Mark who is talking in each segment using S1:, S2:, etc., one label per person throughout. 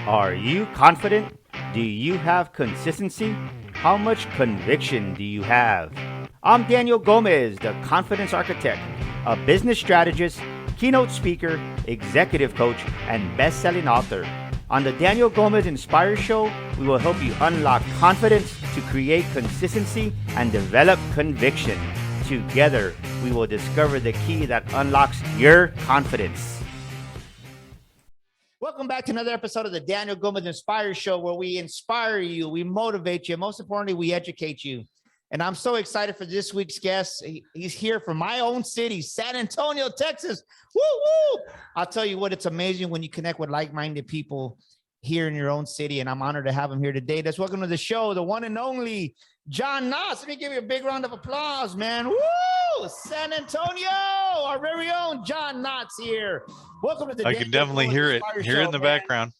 S1: Are you confident? Do you have consistency? How much conviction do you have? I'm Daniel Gomez, the Confidence Architect, a business strategist, keynote speaker, executive coach, and best selling author. On the Daniel Gomez Inspire Show, we will help you unlock confidence to create consistency and develop conviction. Together, we will discover the key that unlocks your confidence. Welcome back to another episode of the Daniel Gomez Inspire Show, where we inspire you, we motivate you, and most importantly, we educate you. And I'm so excited for this week's guest. He's here from my own city, San Antonio, Texas. Woo, woo! I'll tell you what, it's amazing when you connect with like-minded people here in your own city, and I'm honored to have him here today. Let's welcome to the show, the one and only John Knotts. Let me give you a big round of applause, man. Woo! San Antonio, our very own John Knotts here. Welcome to the
S2: I can definitely hear it here in the background.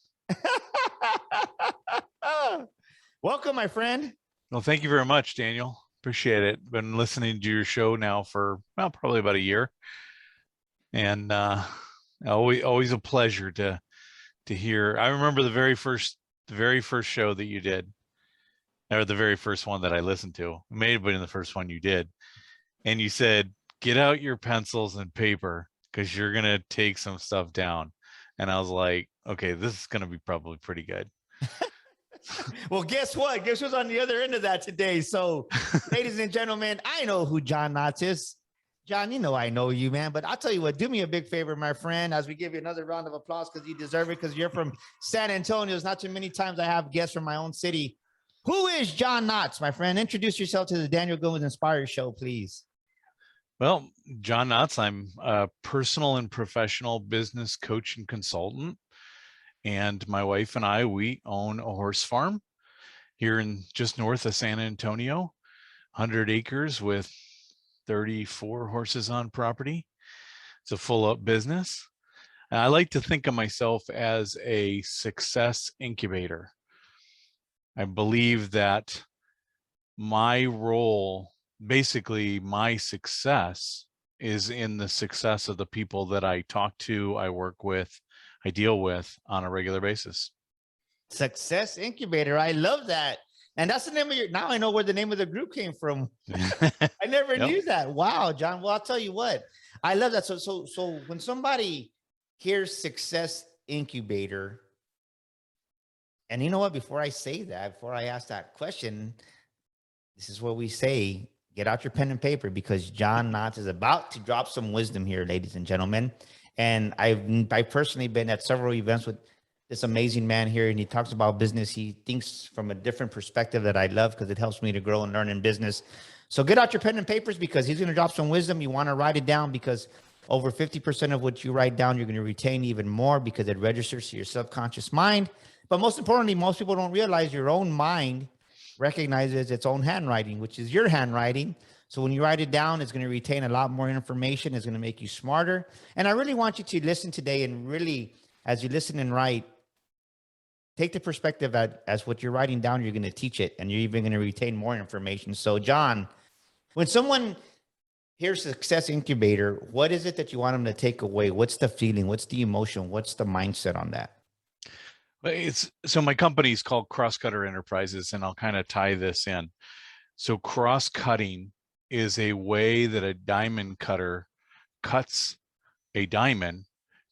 S1: Welcome, my friend.
S2: Well, thank you very much, Daniel. Appreciate it. Been listening to your show now for probably about a year, and always a pleasure to hear. I remember the very first show that you did, or the very first one that I listened to. It may have been the first one you did, and you said, "Get out your pencils and paper, because you're gonna take some stuff down." And I was like, okay, this is gonna be probably pretty good.
S1: Well, guess what? Guess who's on the other end of that today? So, ladies and gentlemen, I know who John Knotts is. John, you know I know you, man. But I'll tell you what, do me a big favor, my friend, as we give you another round of applause, because you deserve it, because you're from San Antonio. It's not too many times I have guests from my own city. Who is John Knotts, my friend? Introduce yourself to the Daniel Gomez Inspire Show, please.
S2: Well, John Knotts, I'm a personal and professional business coach and consultant. And my wife and I, we own a horse farm here in just north of San Antonio, 100 acres with 34 horses on property. It's a full up business. And I like to think of myself as a success incubator. I believe that my role, basically my success, is in the success of the people that I talk to, I work with, I deal with on a regular basis.
S1: Success Incubator. I love that. And that's the name of your, now I know where the name of the group came from. I never knew that. Wow, John. Well, I'll tell you what, I love that. So when somebody hears Success Incubator, and you know what, before I say that, before I ask that question, this is what we say: get out your pen and paper, because John Knotts is about to drop some wisdom here, ladies and gentlemen. And I've personally been at several events with this amazing man here, and he talks about business. He thinks from a different perspective that I love, because it helps me to grow and learn in business. So get out your pen and papers, because he's going to drop some wisdom. You want to write it down, because over 50% of what you write down, you're going to retain even more, because it registers to your subconscious mind. But most importantly, most people don't realize your own mind recognizes its own handwriting, which is your handwriting. So when you write it down, it's going to retain a lot more information. It's going to make you smarter. And I really want you to listen today, and really, as you listen and write, take the perspective as what you're writing down, you're going to teach it, and you're even going to retain more information. So, John, when someone hears Success Incubator, what is it that you want them to take away? What's the feeling? What's the emotion? What's the mindset on that?
S2: So my company is called Crosscutter Enterprises, and I'll kind of tie this in. So cross-cutting is a way that a diamond cutter cuts a diamond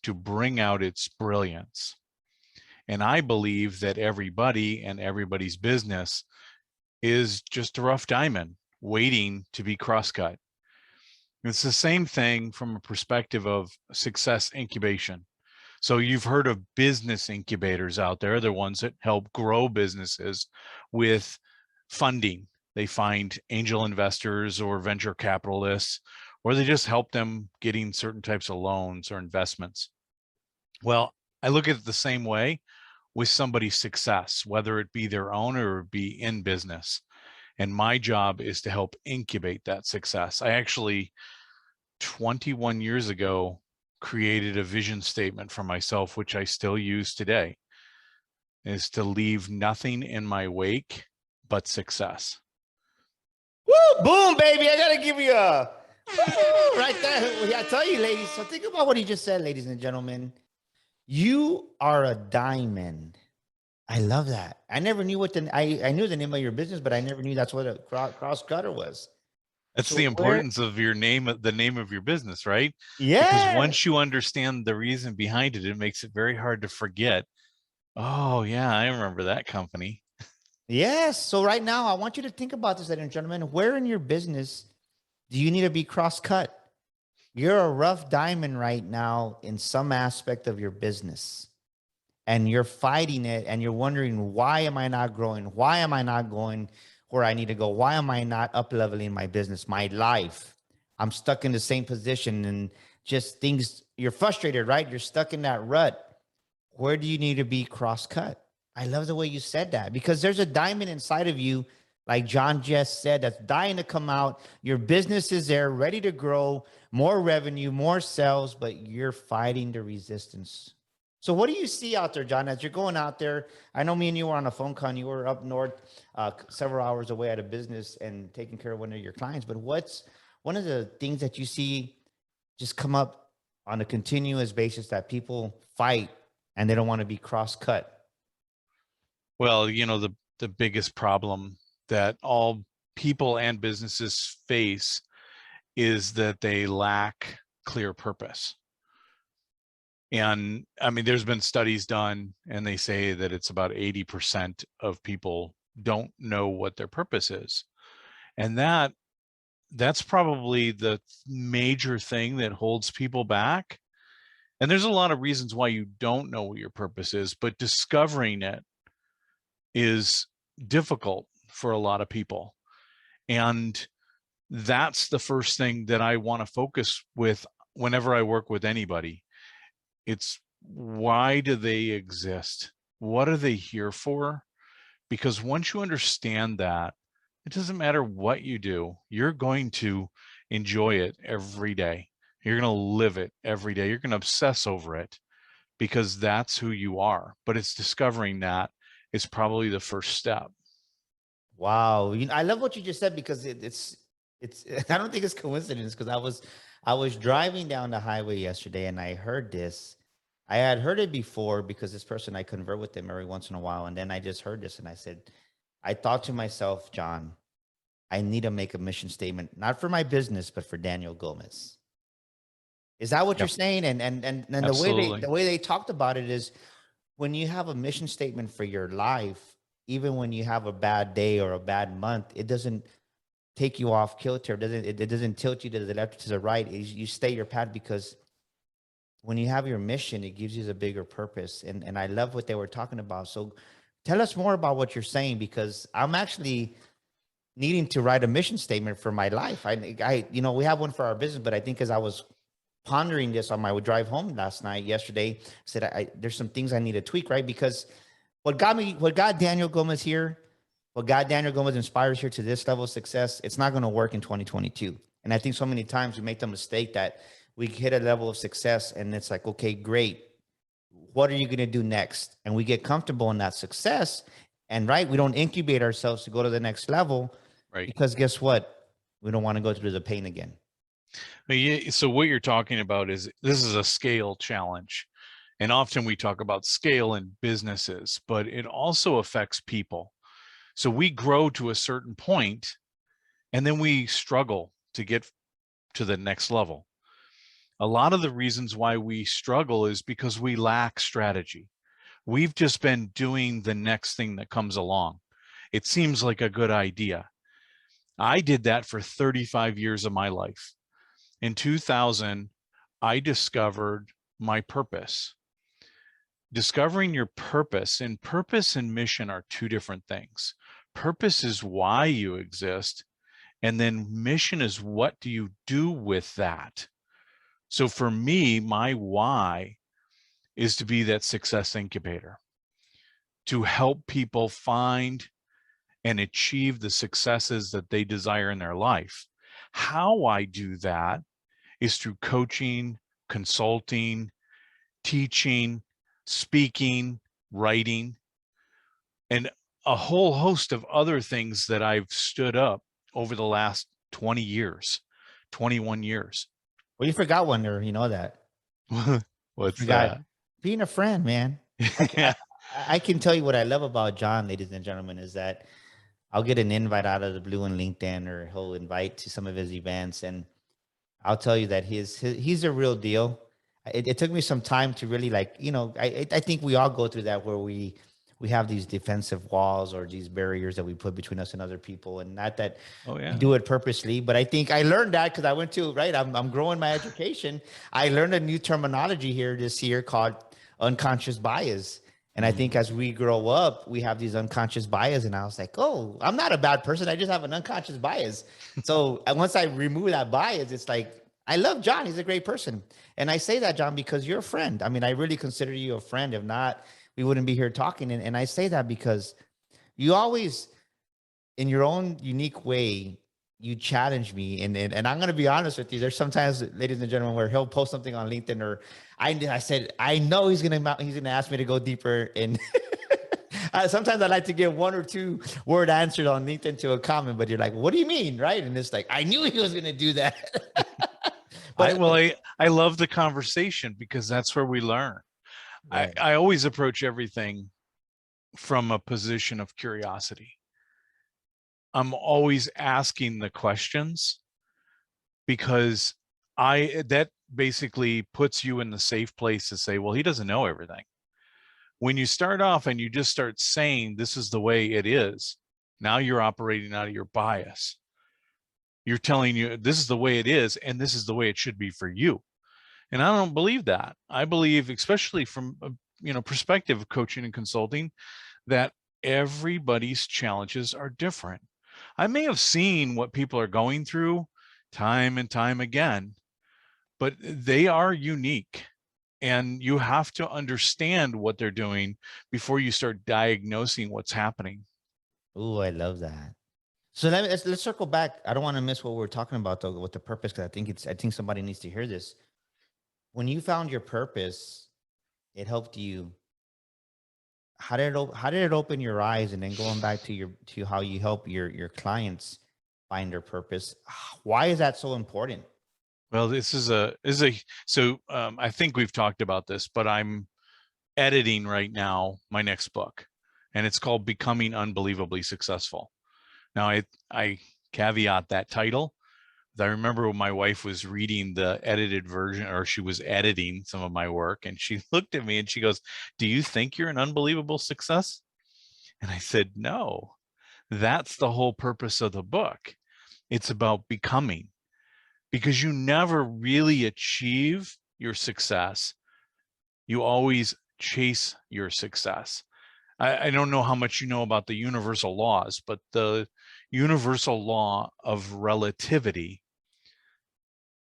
S2: to bring out its brilliance. And I believe that everybody and everybody's business is just a rough diamond waiting to be cross-cut. It's the same thing from a perspective of success incubation. So you've heard of business incubators out there, the ones that help grow businesses with funding. They find angel investors or venture capitalists, or they just help them getting certain types of loans or investments. Well, I look at it the same way with somebody's success, whether it be their own or it be in business. And my job is to help incubate that success. I actually, 21 years ago, created a vision statement for myself, which I still use today, is to leave nothing in my wake but success.
S1: Woo, boom, baby. I got to give you a right there. I tell you, ladies. So think about what he just said, ladies and gentlemen. You are a diamond I love that. I never knew what I knew the name of your business, but I never knew that's what a cross cutter was.
S2: That's the
S1: So where,
S2: importance of your name, the name of your business, right? Because
S1: yeah.
S2: once you understand the reason behind it, it makes it very hard to forget. Oh, yeah, I remember that company.
S1: Yes. So right now, I want you to think about this, ladies and gentlemen. Where in your business do you need to be cross cut? You're a rough diamond right now in some aspect of your business, and you're fighting it, and you're wondering, why am I not growing? Why am I not going where I need to go? Why am I not up leveling my business, my life? I'm stuck in the same position, and just things, you're frustrated, right? You're stuck in that rut. Where do you need to be cross cut? I love the way you said that, because there's a diamond inside of you, like John just said, that's dying to come out. Your business is there, ready to grow, more revenue, more sales, but you're fighting the resistance. So, what do you see out there, John, as you're going out there? I know me and you were on a phone call, and you were up north, several hours away at a business and taking care of one of your clients. But what's one of the things that you see just come up on a continuous basis that people fight and they don't want to be cross cut?
S2: Well, the biggest problem that all people and businesses face is that they lack clear purpose. And I mean, there's been studies done, and they say that it's about 80% of people don't know what their purpose is. And that's probably the major thing that holds people back. And there's a lot of reasons why you don't know what your purpose is, but discovering it is difficult for a lot of people. And that's the first thing that I want to focus with whenever I work with anybody. It's, why do they exist? What are they here for? Because once you understand that, it doesn't matter what you do, you're going to enjoy it every day. You're going to live it every day. You're going to obsess over it because that's who you are. But it's discovering that is probably the first step.
S1: Wow, I love what you just said, because it's I don't think it's coincidence, because I was driving down the highway yesterday and I heard this. I had heard it before because this person, I convert with them every once in a while, and then I just heard this and I said, I thought to myself, John, I need to make a mission statement, not for my business, but for Daniel Gomez. Is that what you're
S2: Yep,
S1: saying? And
S2: absolutely.
S1: the way they talked about it is, when you have a mission statement for your life, even when you have a bad day or a bad month, it doesn't take you off kilter. It doesn't tilt you to the left or to the right. You stay your path, because when you have your mission, it gives you a bigger purpose. And I love what they were talking about. So tell us more about what you're saying, because I'm actually needing to write a mission statement for my life. We have one for our business, but I think as I was pondering this on my drive home yesterday, I said, there's some things I need to tweak, right? Because what got Daniel Gomez here, what got Daniel Gomez inspires here to this level of success, it's not going to work in 2022. And I think so many times we make the mistake that we hit a level of success and it's like, okay, great. What are you going to do next? And we get comfortable in that success. And right, we don't incubate ourselves to go to the next level,
S2: Right.
S1: because guess what? We don't want to go through the pain again.
S2: So what you're talking about is, this is a scale challenge. And often we talk about scale in businesses, but it also affects people. So we grow to a certain point and then we struggle to get to the next level. A lot of the reasons why we struggle is because we lack strategy. We've just been doing the next thing that comes along. It seems like a good idea. I did that for 35 years of my life. In 2000, I discovered my purpose. Discovering your purpose, and purpose and mission are two different things. Purpose is why you exist, and then mission is, what do you do with that? So for me, my why is to be that success incubator, to help people find and achieve the successes that they desire in their life. How I do that is through coaching, consulting, teaching, speaking, writing, and a whole host of other things that I've stood up over the last 20 years, 21 years.
S1: Well, you forgot one there. You know that. You
S2: What's
S1: forgot
S2: that?
S1: being a friend, man.
S2: Yeah.
S1: I can tell you what I love about John, ladies and gentlemen, is that I'll get an invite out of the blue on LinkedIn, or he'll invite to some of his events, and I'll tell you that he's a real deal. It took me some time to really, like, I think we all go through that, where we have these defensive walls or these barriers that we put between us and other people, and not that
S2: Oh
S1: we
S2: yeah.
S1: do it purposely. But I think I learned that because I went to, right. I'm growing my education. I learned a new terminology here this year called unconscious bias. And I think
S2: Mhm.
S1: as we grow up, we have these unconscious bias. And I was like, oh, I'm not a bad person. I just have an unconscious bias. So once I remove that bias, it's like, I love John. He's a great person. And I say that, John, because you're a friend. I mean, I really consider you a friend. If not, we wouldn't be here talking. And I say that because you always, in your own unique way, you challenge me. And I'm going to be honest with you. There's sometimes, ladies and gentlemen, where he'll post something on LinkedIn, or I said, I know he's gonna ask me to go deeper. And sometimes I like to give one or two word answers on LinkedIn to a comment, but you're like, what do you mean? Right. And it's like, I knew he was going to do that.
S2: I
S1: but
S2: well, I love the conversation because that's where we learn.
S1: right.
S2: I always approach everything from a position of curiosity. I'm always asking the questions because I that basically puts you in the safe place to say, well, he doesn't know everything. When you start off and you just start saying this is the way it is, now you're operating out of your bias. You're telling you this is the way it is and this is the way it should be for you. And I don't believe that. I believe, especially from a perspective of coaching and consulting, that everybody's challenges are different. I may have seen what people are going through time and time again, but they are unique. And you have to understand what they're doing before you start diagnosing what's happening.
S1: Oh, I love that. So let's circle back. I don't want to miss what we're talking about, though, with the purpose, because I think somebody needs to hear this. When you found your purpose, it helped you. How did it open your eyes? And then going back to how you help your clients find their purpose. Why is that so important?
S2: Well, so I think we've talked about this, but I'm editing right now my next book, and it's called Becoming Unbelievably Successful. Now, I caveat that title. I remember when my wife was reading the edited version, or she was editing some of my work, and she looked at me and she goes, "Do you think you're an unbelievable success?" And I said, "No, that's the whole purpose of the book. It's about becoming, because you never really achieve your success. You always chase your success." I don't know how much you know about the universal laws, but the universal law of relativity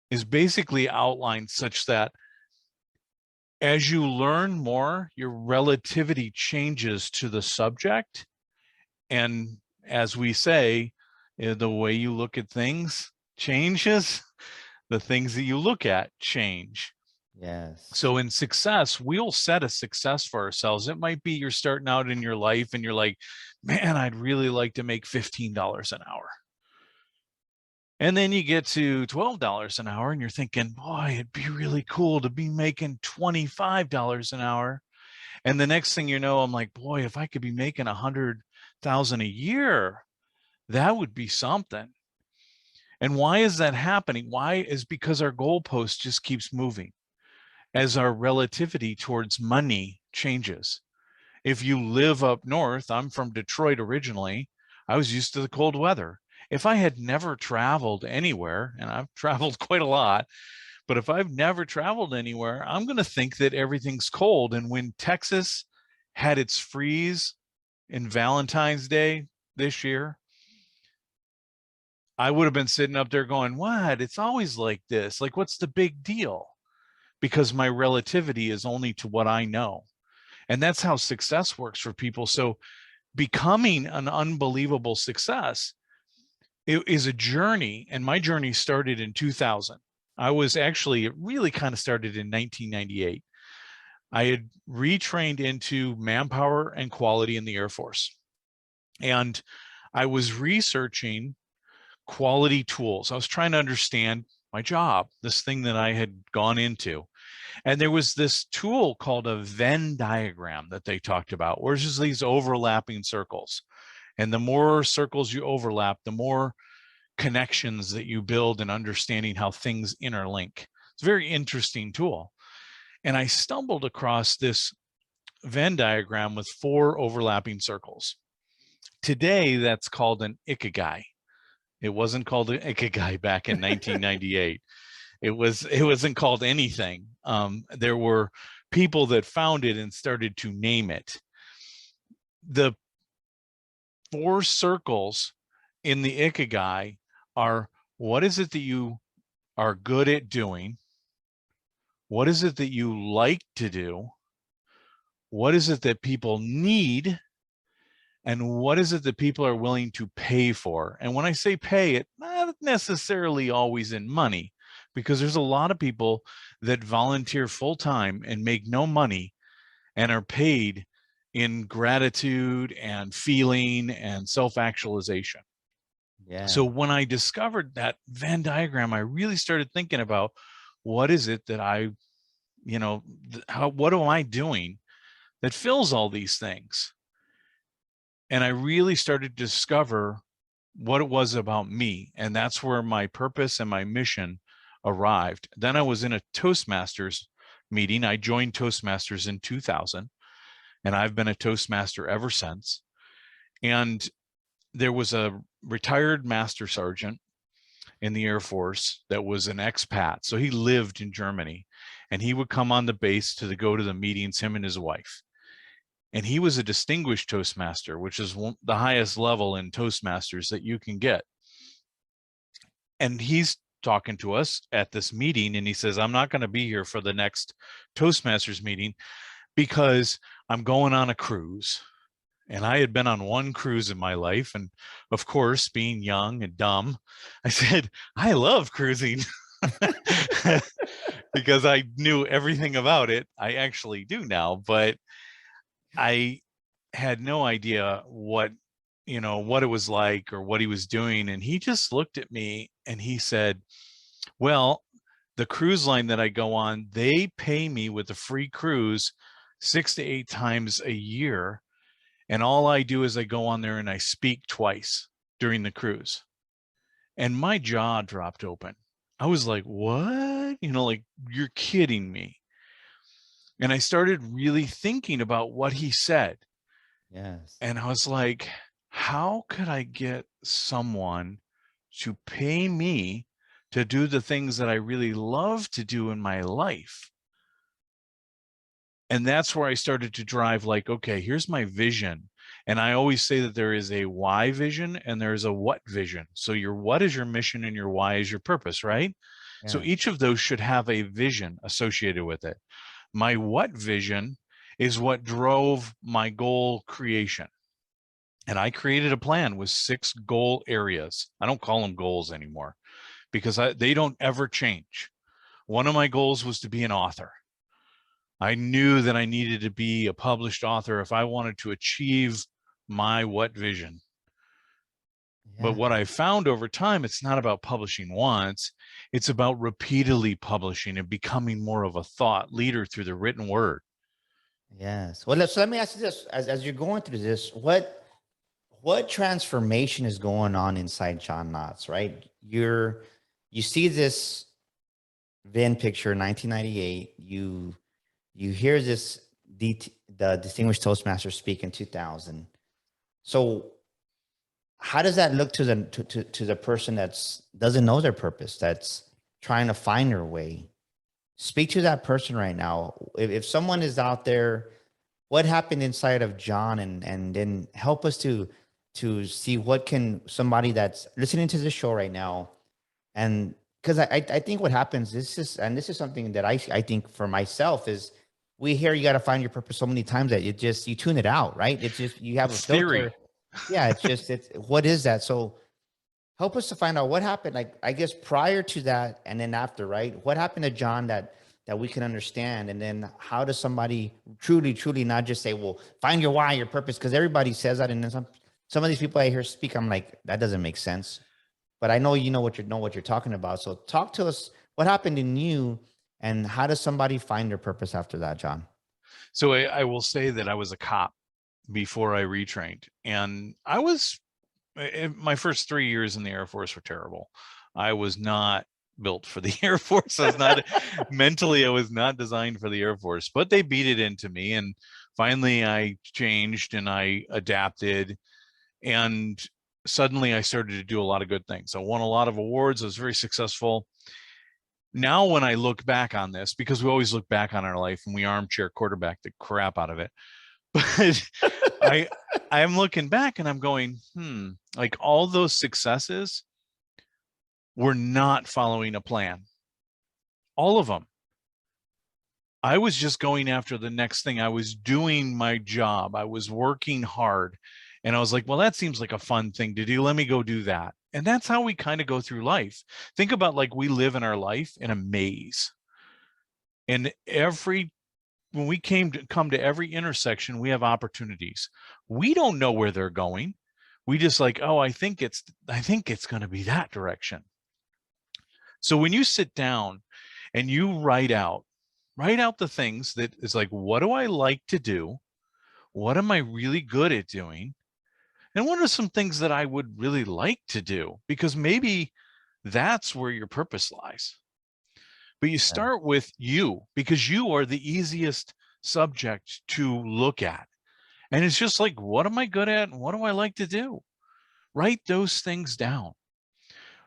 S2: is basically outlined such that as you learn more, your relativity changes to the subject. And as we say, the way you look at things changes, the things that you look at change.
S1: Yes.
S2: So in success, we'll set a success for ourselves. It might be you're starting out in your life and you're like, man, I'd really like to make $15 an hour. And then you get to $12 an hour and you're thinking, boy, it'd be really cool to be making $25 an hour. And the next thing you know, I'm like, boy, if I could be making 100,000 a year, that would be something. And why is that happening? Why is because our goalpost just keeps moving as our relativity towards money changes. If you live up north, I'm from Detroit originally, I was used to the cold weather. If I had never traveled anywhere, and I've traveled quite a lot, but if I've never traveled anywhere, I'm going to think that everything's cold. And when Texas had its freeze in Valentine's Day this year, I would have been sitting up there going, what? It's always like this. Like, what's the big deal? Because my relativity is only to what I know. And that's how success works for people. So becoming an unbelievable success is a journey. And my journey started in 2000. It really kind of started in 1998. I had retrained into manpower and quality in the Air Force. And I was researching quality tools. I was trying to understand my job, this thing that I had gone into. And there was this tool called a Venn diagram that they talked about, where it's just these overlapping circles. And the more circles you overlap, the more connections that you build and understanding how things interlink. It's a very interesting tool. And I stumbled across this Venn diagram with 4 overlapping circles. Today, that's called an ikigai. It wasn't called an ikigai back in 1998. It wasn't called anything. There were people that found it and started to name it. The 4 circles in the ikigai are: what is it that you are good at doing? What is it that you like to do? What is it that people need? And what is it that people are willing to pay for? And when I say pay, it's not necessarily always in money, because there's a lot of people that volunteer full time and make no money and are paid in gratitude and feeling and self-actualization.
S1: Yeah.
S2: So when I discovered that Venn diagram, I really started thinking about, what is it that what am I doing that fills all these things? And I really started to discover what it was about me. And that's where my purpose and my mission arrived. Then I was in a Toastmasters meeting. I joined Toastmasters in 2000, and I've been a Toastmaster ever since. And there was a retired master sergeant in the Air Force that was an expat. So he lived in Germany, and he would come on the base to go to the meetings, him and his wife. And he was a distinguished Toastmaster, which is the highest level in Toastmasters that you can get. And he's talking to us at this meeting, and he says, I'm not going to be here for the next Toastmasters meeting because I'm going on a cruise. And I had been on one cruise in my life. And of course, being young and dumb, I said, I love cruising. Because I knew everything about it. I actually do now, but I had no idea what it was like or what he was doing. And he just looked at me and he said, well, the cruise line that I go on, they pay me with a free cruise 6 to 8 times a year. And all I do is I go on there and I speak twice during the cruise. And my jaw dropped open. I was like, what? Like, you're kidding me. And I started really thinking about what he said.
S1: Yes.
S2: And I was like, how could I get someone to pay me to do the things that I really love to do in my life? And that's where I started to drive, like, okay, here's my vision. And I always say that there is a why vision and there's a what vision. So your what is your mission and your why is your purpose, right?
S1: Yeah.
S2: So each of those should have a vision associated with it. My what vision is what drove my goal creation. And I created a plan with 6 goal areas. I don't call them goals anymore because they don't ever change. One of my goals was to be an author. I knew that I needed to be a published author if I wanted to achieve my what vision.
S1: Yeah.
S2: But what I found over time, it's not about publishing once, it's about repeatedly publishing and becoming more of a thought leader through the written word.
S1: Yes. Well, let me ask you this: as you're going through this, what transformation is going on inside John Knotts? Right, you see this Venn picture, 1998. You hear the distinguished Toastmaster speak in 2000. So how does that look to the person that's doesn't know their purpose, that's trying to find their way? Speak to that person right now. If someone is out there, what happened inside of John, and then help us to see what can somebody that's listening to this show right now. And because I think what happens, this is something that I think for myself is, we hear you got to find your purpose so many times that you tune it out, right? It's just, you have
S2: It's
S1: a filter.
S2: theory.
S1: Yeah, it's what is that? So help us to find out what happened, like, I guess, prior to that and then after, right? What happened to John that we can understand? And then how does somebody truly not just say, well, find your why, your purpose, because everybody says that. And then some of these people I hear speak, I'm like, that doesn't make sense. But I know you know what you're talking about. So talk to us, what happened in you And how does somebody find their purpose after that, John?
S2: So I will say that I was a cop before I retrained, and I was my first 3 years in the Air Force were terrible. I was not built for the Air Force. I was not mentally, I was not designed for the Air Force, but they beat it into me. And finally I changed and I adapted. And suddenly I started to do a lot of good things. I won a lot of awards. I was very successful. Now, when I look back on this, because we always look back on our life and we armchair quarterback the crap out of it, but I I'm looking back and I'm going, like all those successes were not following a plan. All of them. I was just going after the next thing. I was doing my job. I was working hard. And I was like, well, that seems like a fun thing to do. Let me go do that. And that's how we kind of go through life. Think about like we live in our life in a maze. And when we come to every intersection, we have opportunities. We don't know where they're going. We just like, oh, I think it's going to be that direction. So when you sit down and you write out the things that is like, what do I like to do? What am I really good at doing? And what are some things that I would really like to do? Because maybe that's where your purpose lies. But you start with you, because you are the easiest subject to look at. And it's just like, what am I good at? And what do I like to do? Write those things down.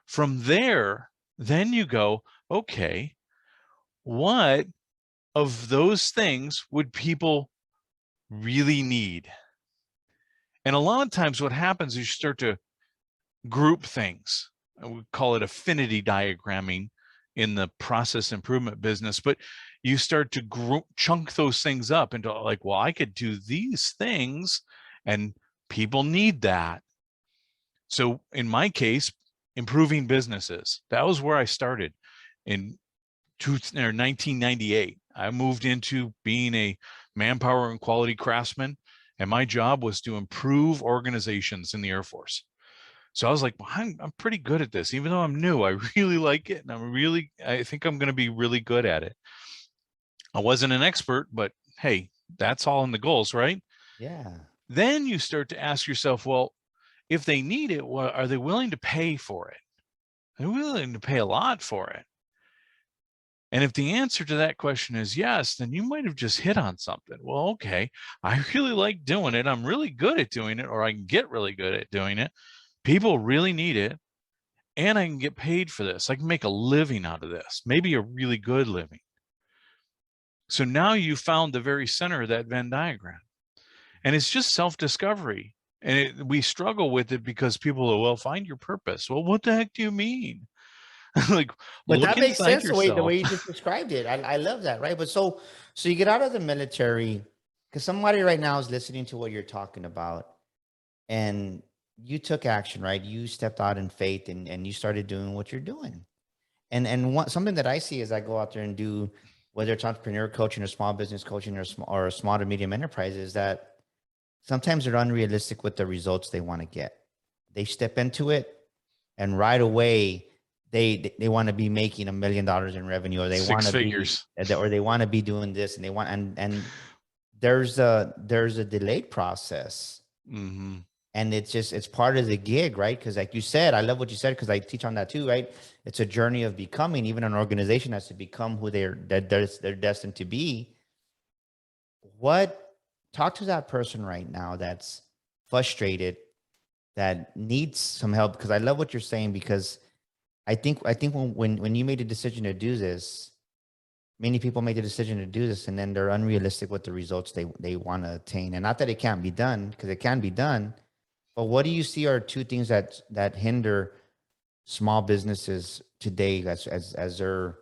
S2: From there, then you go, okay, what of those things would people really need? And a lot of times what happens is you start to group things. We call it affinity diagramming in the process improvement business, but you start to chunk those things up into like, well, I could do these things and people need that. So in my case, improving businesses, that was where I started in 1998. I moved into being a manpower and quality craftsman, and my job was to improve organizations in the Air Force. So I was like, well, I'm pretty good at this, even though I'm new. I really like it, and I think I'm going to be really good at it. I wasn't an expert, but hey, that's all in the goals, right?
S1: Yeah.
S2: Then you start to ask yourself, well, if they need it, well, are they willing to pay for it? They're willing to pay a lot for it. And if the answer to that question is yes, then you might have just hit on something. Well, okay, I really like doing it. I'm really good at doing it, or I can get really good at doing it. People really need it, and I can get paid for this. I can make a living out of this, maybe a really good living. So now you found the very center of that Venn diagram. And it's just self-discovery. And we struggle with it because people are, well, find your purpose. Well, what the heck do you mean? Like,
S1: But
S2: look
S1: that makes
S2: inside
S1: sense the way
S2: yourself.
S1: you just described it. I love that, right? But so you get out of the military, because somebody right now is listening to what you're talking about, and you took action, right? You stepped out in faith and you started doing what you're doing. And something that I see as I go out there and do, whether it's entrepreneur coaching or small business coaching or small to medium enterprises, that sometimes they're unrealistic with the results they want to get. They step into it and right away they want to be making $1 million in revenue, or they want
S2: Six
S1: to be,
S2: figures.
S1: or they want to be doing this, and they want, and there's a delayed process.
S2: Mm-hmm.
S1: And it's part of the gig, right? Because like you said, I love what you said, because I teach on that too, right? It's a journey of becoming. Even an organization has to become who they're destined to be. What Talk to that person right now that's frustrated, that needs some help, because I love what you're saying, because I think when you made a decision to do this, many people make the decision to do this, and then they're unrealistic with the results they want to attain. And not that it can't be done, because it can be done, but what do you see are two things that hinder small businesses today as their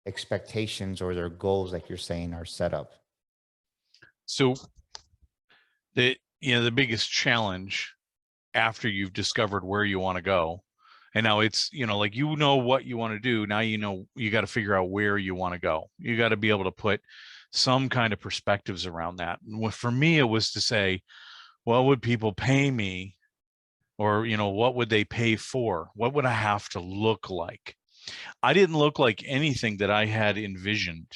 S1: expectations or their goals, like you're saying, are set up?
S2: So the biggest challenge after you've discovered where you want to go, and now it's, like, what you want to do. Now, you got to figure out where you want to go. You got to be able to put some kind of perspectives around that. And for me, it was to say, what would people pay me? Or, what would they pay for? What would I have to look like? I didn't look like anything that I had envisioned.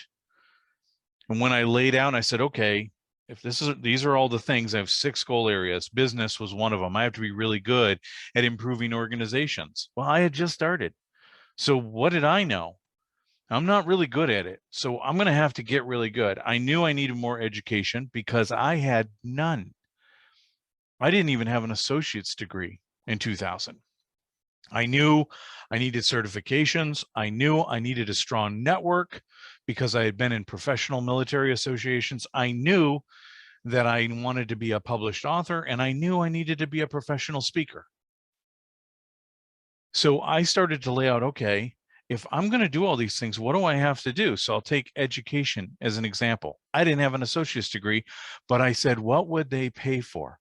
S2: And when I laid out, I said, okay, if these are all the things, I have 6 goal areas. Business was one of them. I have to be really good at improving organizations. Well, I had just started. So what did I know? I'm not really good at it. So I'm going to have to get really good. I knew I needed more education because I had none. I didn't even have an associate's degree in 2000. I knew I needed certifications. I knew I needed a strong network because I had been in professional military associations. I knew that I wanted to be a published author, and I knew I needed to be a professional speaker. So I started to lay out, okay, if I'm going to do all these things, what do I have to do? So I'll take education as an example. I didn't have an associate's degree, but I said, what would they pay for?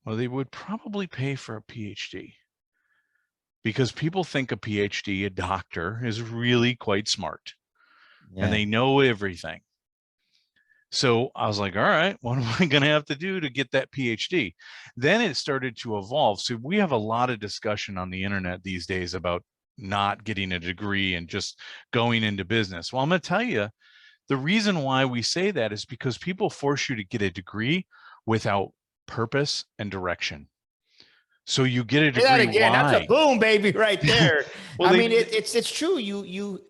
S2: Well, they would probably pay for a PhD, because people think a PhD, a doctor, is really quite smart and
S1: Yeah.
S2: they know everything. So I was like, all right, what am I going to have to do to get that PhD? Then it started to evolve. So we have a lot of discussion on the internet these days about not getting a degree and just going into business. Well, I'm going to tell you, the reason why we say that is because people force you to get a degree without purpose and direction. So you get a
S1: Say that
S2: degree.
S1: again. That's a
S2: Why?
S1: boom, baby, right there.
S2: Well,
S1: I
S2: they
S1: mean, it's true.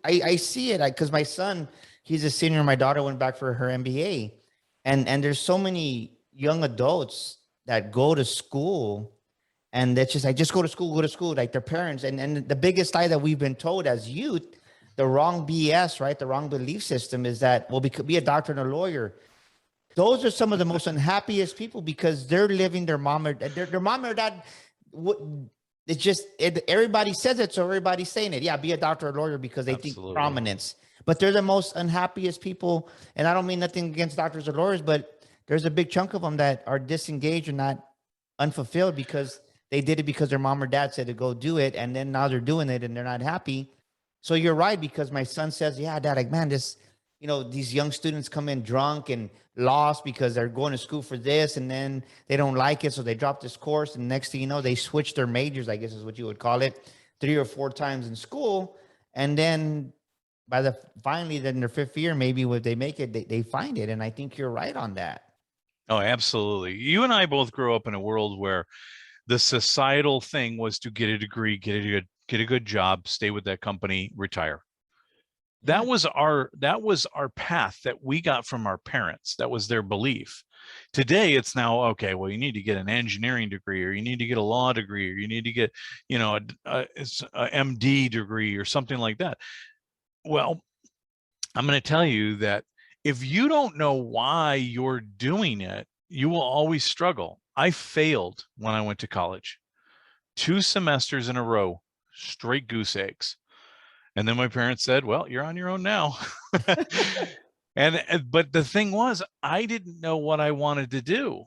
S1: I see it because my son, he's a senior. My daughter went back for her MBA, and there's so many young adults that go to school, and that's just, I just go to school, like their parents. And the biggest lie that we've been told as youth, the wrong BS, right? The wrong belief system is that, well, we could be a doctor and a lawyer. Those are some of the most unhappiest people because they're living their mom or dad. It's just everybody says it, so everybody's saying it. Yeah, be a doctor or lawyer because they think
S2: absolutely.
S1: prominence. But they're the most unhappiest people. And I don't mean nothing against doctors or lawyers, but there's a big chunk of them that are disengaged and not unfulfilled because they did it because their mom or dad said to go do it, and then now they're doing it and they're not happy. So you're right, because my son says, yeah, dad, like, man, these young students come in drunk and lost because they're going to school for this, and then they don't like it, so they drop this course, and next thing you know, they switch their majors, I guess is what you would call it, 3 or 4 times in school, and then finally, then their 5th year, maybe when they make it, they find it, and I think you're right on that.
S2: Oh, absolutely. You and I both grew up in a world where the societal thing was to get a degree, get a good job, stay with that company, retire.
S1: Yeah.
S2: That was our path that we got from our parents. That was their belief. Today it's now, okay, well, you need to get an engineering degree, or you need to get a law degree, or you need to get, a MD degree or something like that. Well, I'm going to tell you that if you don't know why you're doing it, you will always struggle. I failed when I went to college. 2 semesters in a row, straight goose eggs. And then my parents said, well, you're on your own now. But the thing was, I didn't know what I wanted to do.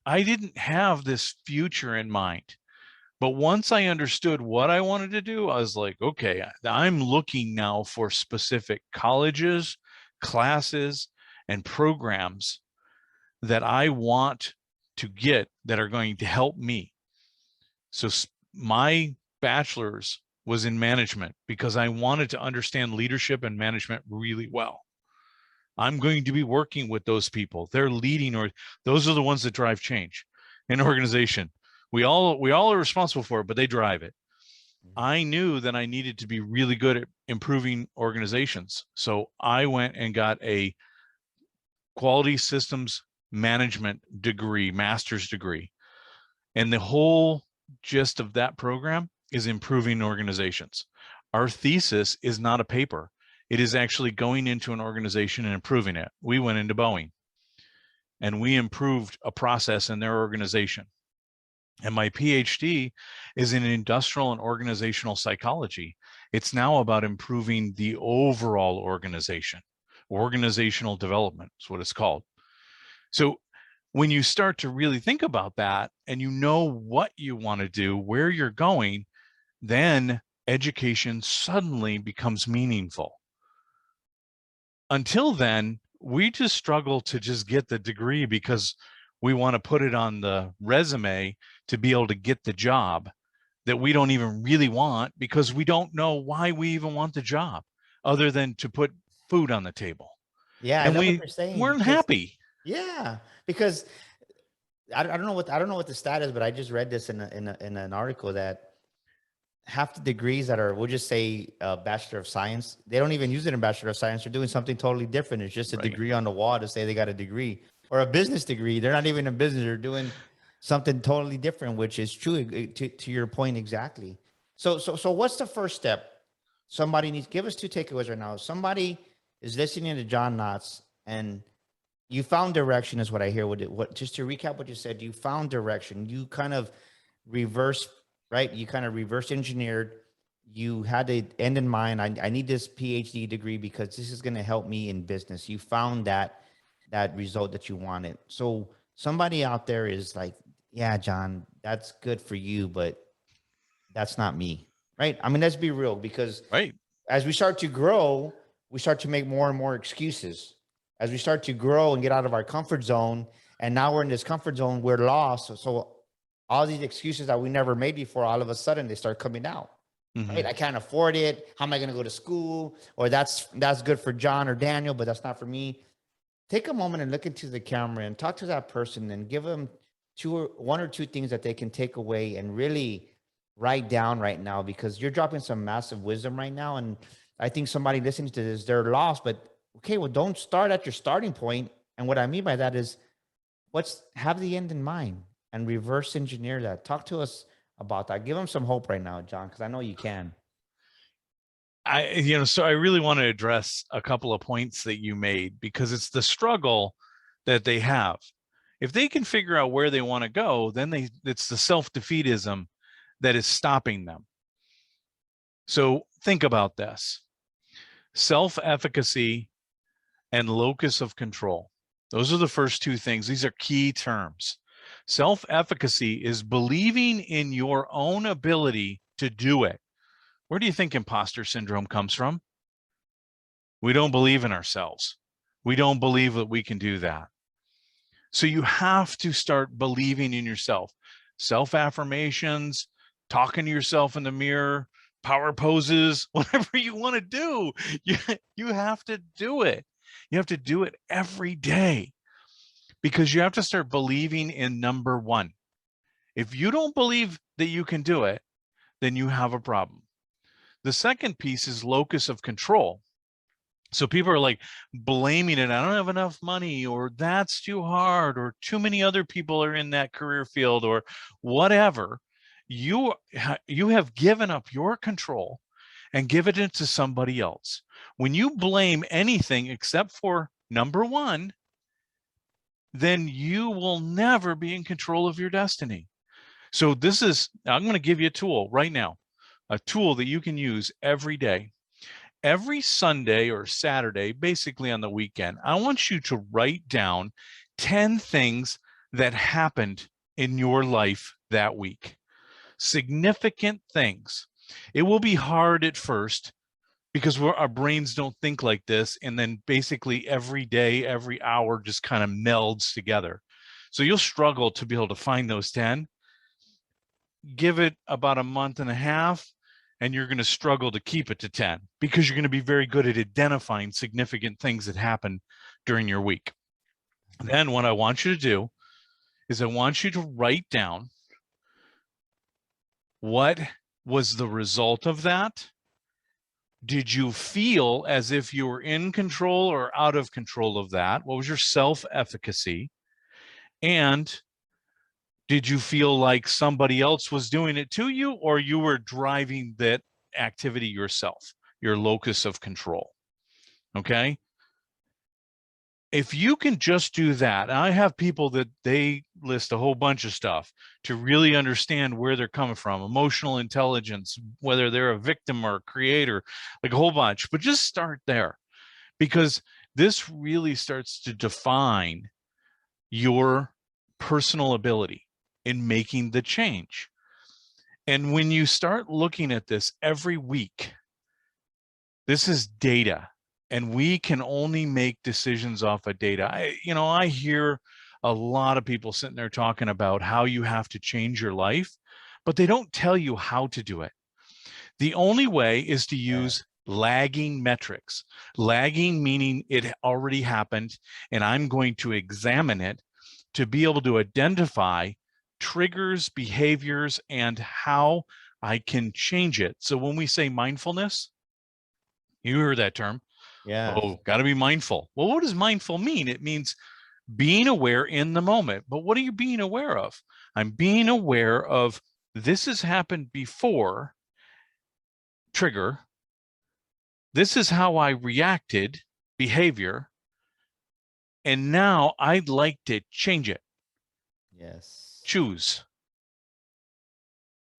S2: I didn't have this future in mind. But once I understood what I wanted to do, I was like, okay, I'm looking now for specific colleges, classes, and programs that I want to get that are going to help me. So my bachelor's was in management because I wanted to understand leadership and management really well. I'm going to be working with those people. They're leading, or those are the ones that drive change in an organization. We all are responsible for it, but they drive it. I knew that I needed to be really good at improving organizations. So I went and got a quality systems management degree, master's degree. And the whole gist of that program is improving organizations. Our thesis is not a paper. It is actually going into an organization and improving it. We went into Boeing and we improved a process in their organization. And my PhD is in industrial and organizational psychology. It's now about improving the overall organization. Organizational development is what it's called. So when you start to really think about that and you know what you want to do, where you're going, then education suddenly becomes meaningful. Until then, we just struggle to just get the degree because we want to put it on the resume to be able to get the job. that we don't even really want because we don't know why we even want the job other than to put food on the table.
S1: Yeah, I
S2: And
S1: love what
S2: we
S1: you're saying
S2: weren't
S1: because
S2: happy.
S1: yeah, because I don't know what the stat is, but I just read this in an article that half the degrees that are, we'll just say Bachelor of Science, they don't even use it in Bachelor of Science. They're doing something totally different. It's just a
S2: Right.
S1: degree on the wall to say they got a degree, or a business degree. They're not even in business. They're doing something totally different, which is true to your point exactly. So what's the first step? Somebody needs, give us two takeaways right now. Somebody is listening to John Knotts, and you found direction is what I hear. What just to recap what you said, you found direction. You kind of reverse, right? You kind of reverse engineered. You had the end in mind. I need this PhD degree because this is going to help me in business. You found that result that you wanted. So somebody out there is like, yeah, John, that's good for you, but that's not me, right? I mean, let's be real, because
S2: Right.
S1: as we start to grow, we start to make more and more excuses. As we start to grow and get out of our comfort zone, and now we're in this comfort zone, we're lost. So all these excuses that we never made before, all of a sudden they start coming out.
S2: Mm-hmm.
S1: Right? I can't afford it. How am I going to go to school? Or that's good for John or Daniel, but that's not for me. Take a moment and look into the camera and talk to that person and give them one or two things that they can take away and really write down right now, because you're dropping some massive wisdom right now. And I think somebody listening to this, they're lost, but okay, well, don't start at your starting point. And what I mean by that is have the end in mind and reverse engineer that. Talk to us about that. Give them some hope right now, John, because I know you can.
S2: So I really want to address a couple of points that you made, because it's the struggle that they have. If they can figure out where they want to go, then it's the self-defeatism that is stopping them. So think about this: self-efficacy and locus of control. Those are the first two things. These are key terms. Self-efficacy is believing in your own ability to do it. Where do you think imposter syndrome comes from? We don't believe in ourselves. We don't believe that we can do that. So you have to start believing in yourself. Self-affirmations, talking to yourself in the mirror, power poses, whatever you want to do, you have to do it. You have to do it every day, because you have to start believing in number one. If you don't believe that you can do it, then you have a problem. The second piece is locus of control. So people are like blaming it. I don't have enough money, or that's too hard, or too many other people are in that career field, or whatever. You have given up your control and given it to somebody else. When you blame anything except for number one, then you will never be in control of your destiny. So I'm going to give you a tool right now, a tool that you can use every day. Every Sunday or Saturday, basically on the weekend, I want you to write down 10 things that happened in your life that week. Significant things. It will be hard at first because our brains don't think like this. And then basically every day, every hour just kind of melds together. So you'll struggle to be able to find those 10. Give it about a month and a half, and you're going to struggle to keep it to 10, because you're going to be very good at identifying significant things that happen during your week. Then what I want you to do is I want you to write down what was the result of that. Did you feel as if you were in control or out of control of that? What was your self-efficacy? And did you feel like somebody else was doing it to you, or you were driving that activity yourself, your locus of control? Okay. If you can just do that, and I have people that they list a whole bunch of stuff to really understand where they're coming from, emotional intelligence, whether they're a victim or a creator, like a whole bunch, but just start there, because this really starts to define your personal ability in making the change. And when you start looking at this every week, this is data, and we can only make decisions off of data. I hear a lot of people sitting there talking about how you have to change your life, but they don't tell you how to do it. The only way is to
S1: Yeah.
S2: use lagging metrics. Lagging meaning it already happened, and I'm going to examine it to be able to identify triggers, behaviors, and how I can change it. So when we say mindfulness, you heard that term.
S1: Yeah.
S2: Oh, got to be mindful. Well, what does mindful mean? It means being aware in the moment. But what are you being aware of? I'm being aware of this has happened before, trigger. This is how I reacted, behavior. And now I'd like to change it.
S1: Yes.
S2: Choose.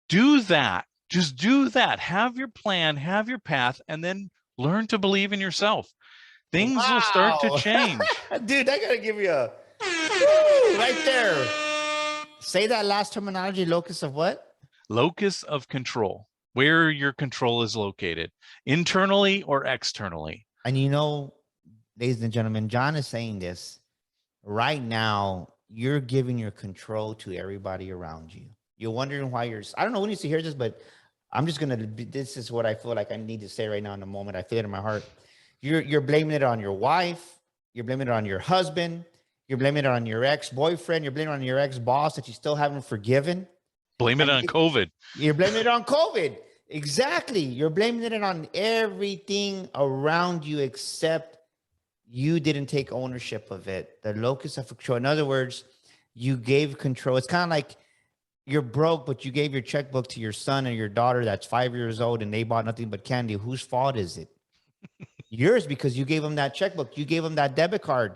S2: Do that. Just do that. Have your plan, have your path, and then learn to believe in yourself. Things will start to
S1: Wow.
S2: change.
S1: Dude, I gotta give you a woo, right there. Say that last terminology, locus of what?
S2: Locus of control, where your control is located, internally or externally.
S1: And ladies and gentlemen, John is saying this right now. You're giving your control to everybody around you. You're wondering why I don't know who needs to hear this, but I'm just this is what I feel like I need to say right now in the moment. I feel it in my heart. You're blaming it on your wife. You're blaming it on your husband. You're blaming it on your ex-boyfriend. You're blaming it on your ex-boss that you still haven't forgiven.
S2: Blame it on COVID.
S1: You're blaming it on COVID. Exactly. You're blaming it on everything around you except you didn't take ownership of it. The locus of control. In other words, you gave control. It's kind of like you're broke, but you gave your checkbook to your son and your daughter that's 5 years old and they bought nothing but candy. Whose fault is it? Yours, because you gave them that checkbook. You gave them that debit card.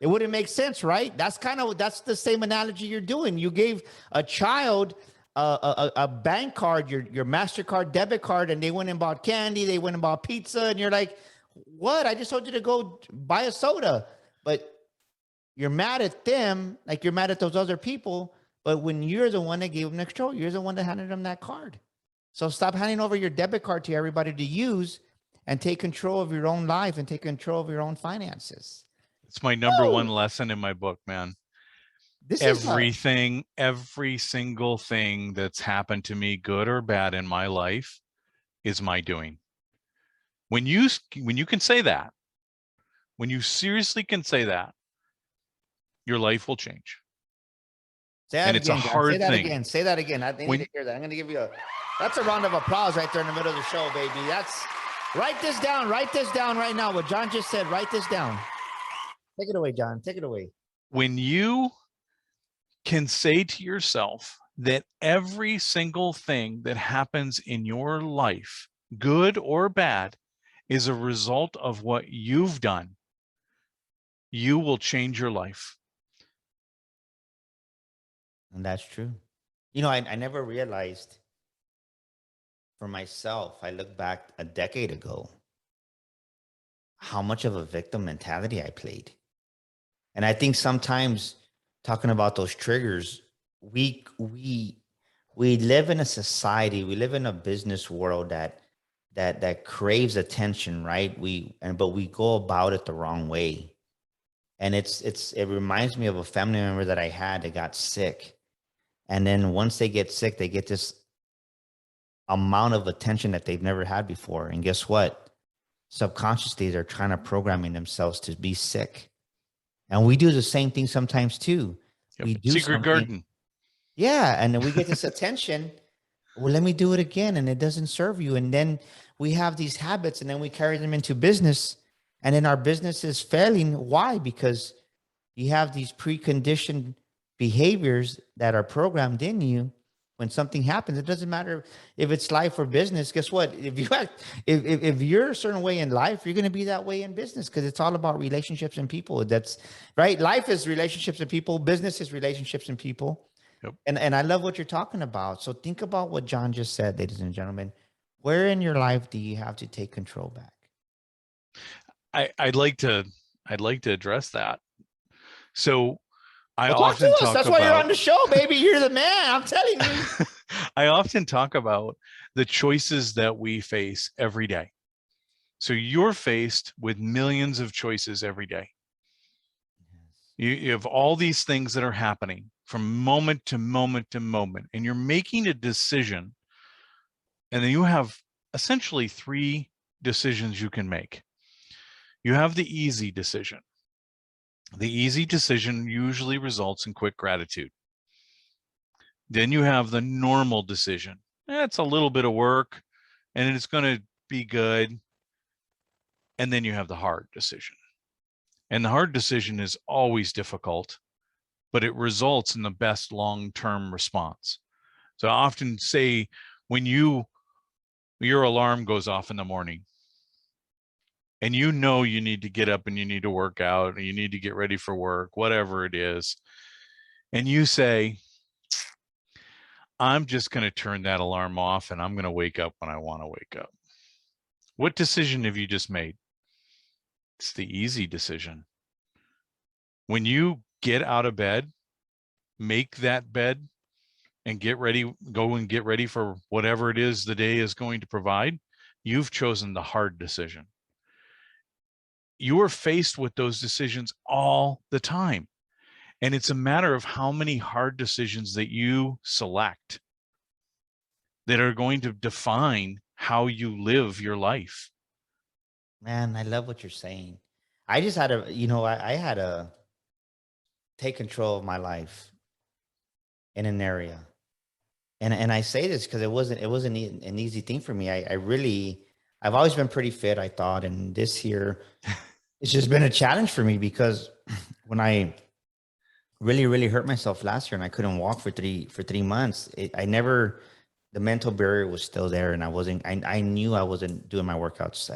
S1: It wouldn't make sense, right? That's the same analogy you're doing. You gave a child a bank card, your MasterCard debit card, and they went and bought candy. They went and bought pizza. And you're like, what? I just told you to go buy a soda. But you're mad at them, like you're mad at those other people. But when you're the one that gave them the control, you're the one that handed them that card. So stop handing over your debit card to everybody to use and take control of your own life and take control of your own finances.
S2: It's my number one lesson in my book, man. Everything, every single thing that's happened to me, good or bad in my life, is my doing. When you can say that, when you seriously can say that, your life will change.
S1: Say that
S2: and
S1: again,
S2: it's a hard
S1: say that
S2: thing.
S1: again. Say that again. I need to hear that. I'm going to give you that's a round of applause right there in the middle of the show, baby. Write this down. Write this down right now. What John just said, write this down. Take it away, John. Take it away.
S2: When you can say to yourself that every single thing that happens in your life, good or bad, is a result of what you've done, you will change your life.
S1: And that's true. I never realized for myself, I look back a decade ago, how much of a victim mentality I played. And I think sometimes talking about those triggers, we live in a society, we live in a business world that craves attention, right? But we go about it the wrong way. And it reminds me of a family member that I had that got sick. And then once they get sick, they get this amount of attention that they've never had before. And guess what? Subconsciously, they're trying to programming themselves to be sick. And we do the same thing sometimes too.
S2: Yep.
S1: We do
S2: Secret garden.
S1: Yeah. And then we get this attention. Well, let me do it again. And it doesn't serve you. And then we have these habits and then we carry them into business. And then our business is failing. Why? Because you have these preconditioned behaviors that are programmed in you. When something happens, it doesn't matter if it's life or business. Guess what? If you're a certain way in life, you're going to be that way in business, because it's all about relationships and people. That's right. Life is relationships and people. Business is relationships and people.
S2: Yep.
S1: And I love what you're talking about. So think about what John just said, ladies and gentlemen. Where in your life do you have to take control back?
S2: I'd like to address that. So I
S1: Well,
S2: often talk
S1: That's
S2: about,
S1: why you're on the show, baby. You're the man. I'm telling you.
S2: I often talk about the choices that we face every day. So you're faced with millions of choices every day. You have all these things that are happening from moment to moment to moment, and you're making a decision, and then you have essentially 3 decisions you can make. You have the easy decision. The easy decision usually results in quick gratitude. Then you have the normal decision. It's a little bit of work and it's going to be good. And then you have the hard decision. And the hard decision is always difficult, but it results in the best long-term response. So I often say, when your alarm goes off in the morning and you know you need to get up and you need to work out and you need to get ready for work, whatever it is, and you say, I'm just going to turn that alarm off and I'm going to wake up when I want to wake up. What decision have you just made? It's the easy decision. When you get out of bed, make that bed and get ready, go and get ready for whatever it is the day is going to provide, you've chosen the hard decision. You are faced with those decisions all the time. And it's a matter of how many hard decisions that you select that are going to define how you live your life.
S1: Man, I love what you're saying. I just had I had to take control of my life in an area. And I say this because it wasn't an easy thing for me. I've always been pretty fit, I thought. And this year, it's just been a challenge for me because when I really, really hurt myself last year and I couldn't walk for 3 months, the mental barrier was still there. And I knew I wasn't doing my workouts.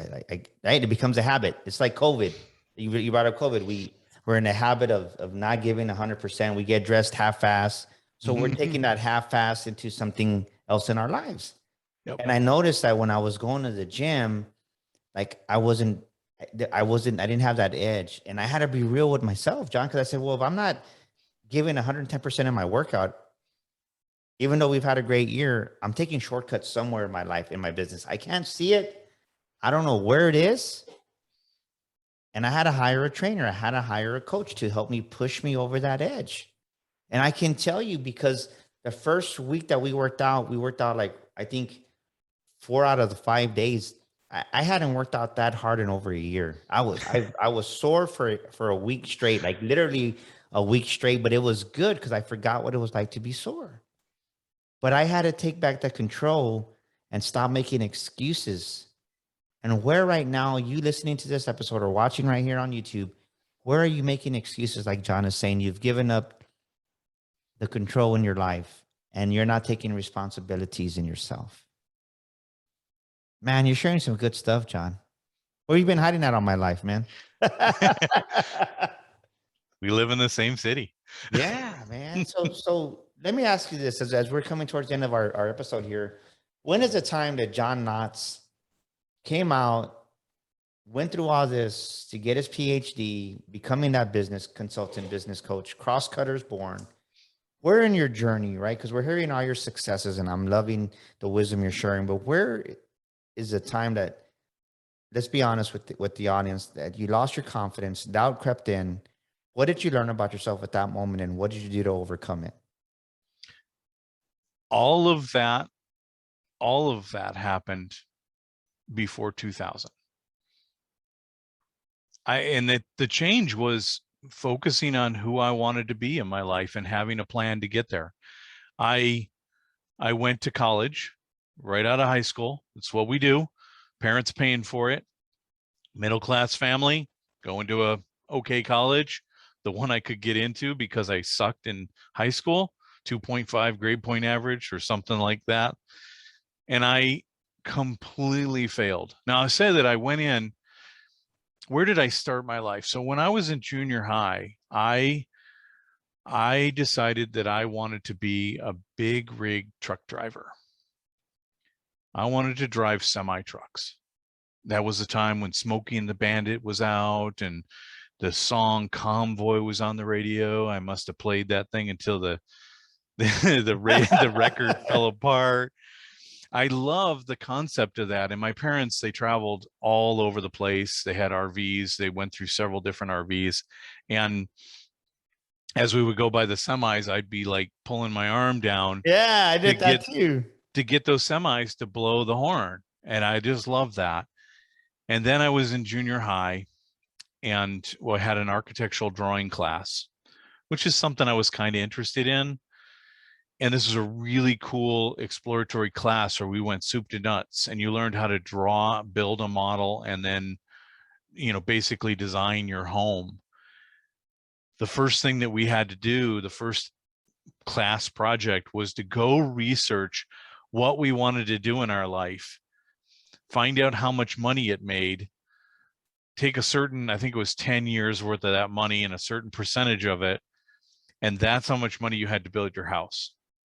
S1: It becomes a habit. It's like COVID. You brought up COVID. We're in a habit of not giving 100%. We get dressed half-assed. So we're taking that half-assed into something else in our lives.
S2: Yep.
S1: And I noticed that when I was going to the gym, like I didn't have that edge. And I had to be real with myself, John, because I said, well, if I'm not giving 110% in my workout, even though we've had a great year, I'm taking shortcuts somewhere in my life, in my business. I can't see it. I don't know where it is. And I had to hire a trainer. I had to hire a coach to help me push me over that edge. And I can tell you, because the first week that we worked out like, I think 4 out of the 5 days. I hadn't worked out that hard in over a year. I was sore for a week straight, like literally a week straight, but it was good because I forgot what it was like to be sore. But I had to take back the control and stop making excuses. And where right now, you listening to this episode or watching right here on YouTube, where are you making excuses? Like John is saying, you've given up the control in your life and you're not taking responsibilities in yourself. Man, you're sharing some good stuff, John. Where you been hiding that on my life, man?
S2: We live in the same city.
S1: Yeah, man. So let me ask you this as we're coming towards the end of our episode here. When is the time that John Knotts came out, went through all this to get his PhD, becoming that business consultant, business coach, Crosscutter's born? Where in your journey, right? Because we're hearing all your successes and I'm loving the wisdom you're sharing, but where is the time that, let's be honest with the audience, that you lost your confidence, doubt crept in? What did you learn about yourself at that moment and what did you do to overcome it?
S2: All of that happened before 2000. The change was focusing on who I wanted to be in my life and having a plan to get there. I went to college right out of high school. That's what we do. Parents paying for it. Middle class family, going to a okay college, the one I could get into because I sucked in high school, 2.5 grade point average or something like that. And I completely failed. Now I say that I went in, where did I start my life? So when I was in junior high, I decided that I wanted to be a big rig truck driver. I wanted to drive semi trucks. That was the time when Smokey and the Bandit was out and the song Convoy was on the radio. I must have played that thing until the record fell apart. I love the concept of that. And my parents, they traveled all over the place. They had RVs. They went through several different RVs. And as we would go by the semis, I'd be like pulling my arm down
S1: Yeah, I
S2: to
S1: did that
S2: get
S1: too.
S2: those semis to blow the horn. And I just loved that. And then I was in junior high and I had an architectural drawing class, which is something I was kind of interested in. And this was a really cool exploratory class where we went soup to nuts and you learned how to draw, build a model, and then, basically design your home. The first thing that we had to do, the first class project, was to go research what we wanted to do in our life, find out how much money it made, take a certain, I think it was 10 years worth of that money and a certain percentage of it. And that's how much money you had to build your house.